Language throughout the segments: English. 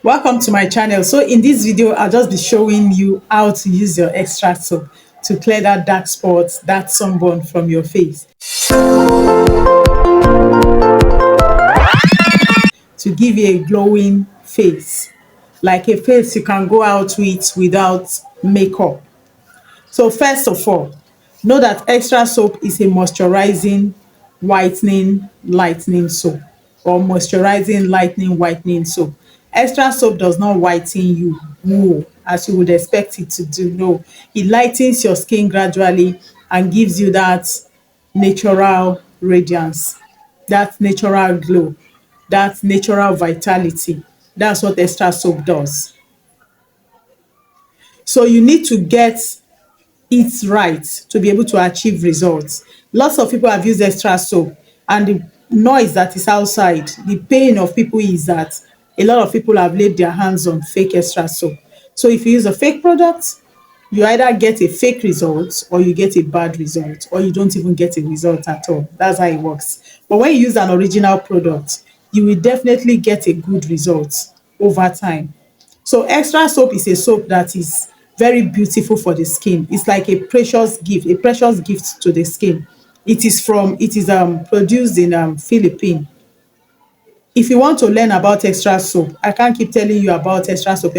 Welcome to my channel. So in this video, I'll just be showing you how to use your extract soap to clear that dark spots, that sunburn from your face, to give you a glowing face, like a face you can go out with without makeup. So first of all, know that extra soap is a moisturizing, whitening, lightening soap, or moisturizing, lightening, whitening soap. Extra soap does not whiten you, no, as you would expect it to do. No, it lightens your skin gradually and gives you that natural radiance, that natural glow, that natural vitality. That's what extra soap does. So you need to get it right to be able to achieve results. Lots of people have used extra soap, and the noise that is outside, the pain of people is that a lot of people have laid their hands on fake extra soap. So if you use a fake product, you either get a fake result or you get a bad result, or you don't even get a result at all. That's how it works. But when you use an original product, you will definitely get a good result over time. So extra soap is a soap that is very beautiful for the skin. It's like a precious gift to the skin. It is produced in Philippines. If you want to learn about extra soap, I can't keep telling you about extra soap.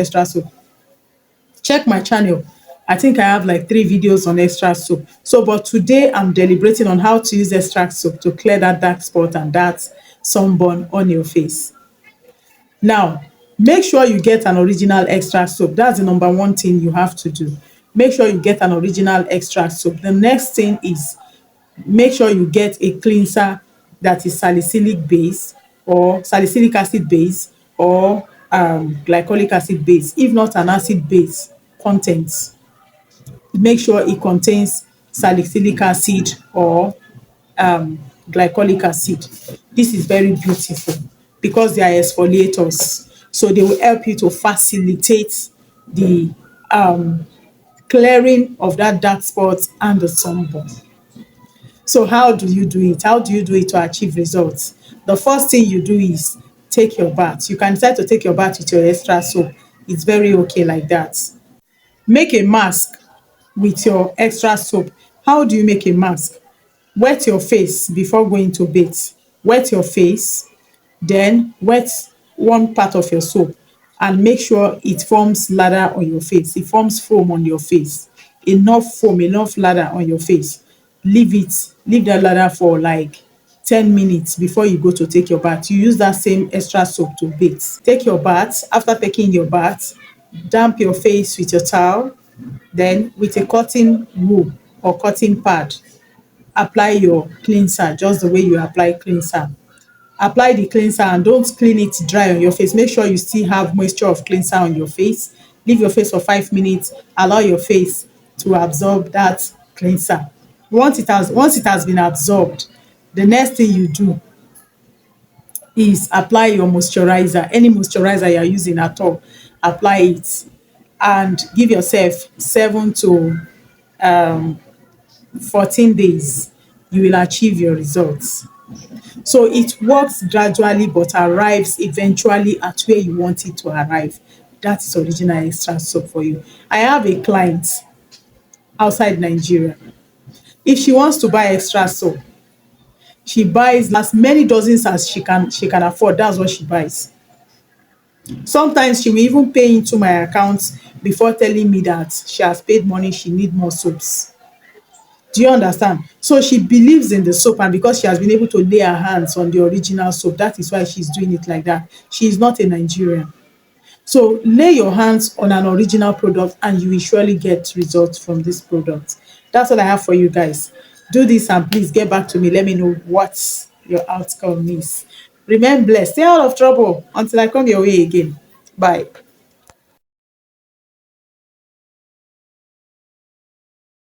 Check my channel. I think I have like 3 videos on extra soap. So, but today I'm deliberating on how to use extract soap to clear that dark spot and that sunburn on your face. Now, make sure you get an original extract soap. That's the number one thing you have to do. Make sure you get an original extract soap. The next thing is make sure you get a cleanser that is salicylic base or salicylic acid base or glycolic acid base, if not an acid base content. Make sure it contains salicylic acid or glycolic acid. This is very beautiful because they are exfoliators. So they will help you to facilitate the clearing of that dark spot and the sunburn. So how do you do it? How do you do it to achieve results? The first thing you do is take your bath. You can decide to take your bath with your extra soap. It's very okay like that. Make a mask with your extra soap. How do you make a mask? Wet your face before going to bathe. Wet your face, then wet one part of your soap and make sure it forms lather on your face. It forms foam on your face. Enough foam, enough lather on your face. Leave that lather for like 10 minutes before you go to take your bath. You use that same extra soap to bathe. Take your bath. After taking your bath, damp your face with your towel. Then with a cotton wool or cotton pad, apply your cleanser just the way you apply cleanser. Apply the cleanser and don't clean it dry on your face. Make sure you still have moisture of cleanser on your face. Leave your face for 5 minutes. Allow your face to absorb that cleanser. Once it has been absorbed, the next thing you do is apply your moisturizer. Any moisturizer you're using at all, apply it and give yourself 7 to 14 days. You will achieve your results. So it works gradually but arrives eventually at where you want it to arrive. That is original extra soap for you. I have a client outside Nigeria. If she wants to buy extra soap, she buys as many dozens as she can afford. That's what she buys. Sometimes she will even pay into my account before telling me that she has paid money, she need more soaps. Do you understand? So she believes in the soap, and because she has been able to lay her hands on the original soap, that is why she's doing it like that. She is not a Nigerian. So lay your hands on an original product and you will surely get results from this product. That's all I have for you guys. Do this and please get back to me. Let me know what your outcome is. Remain blessed. Stay out of trouble until I come your way again. Bye.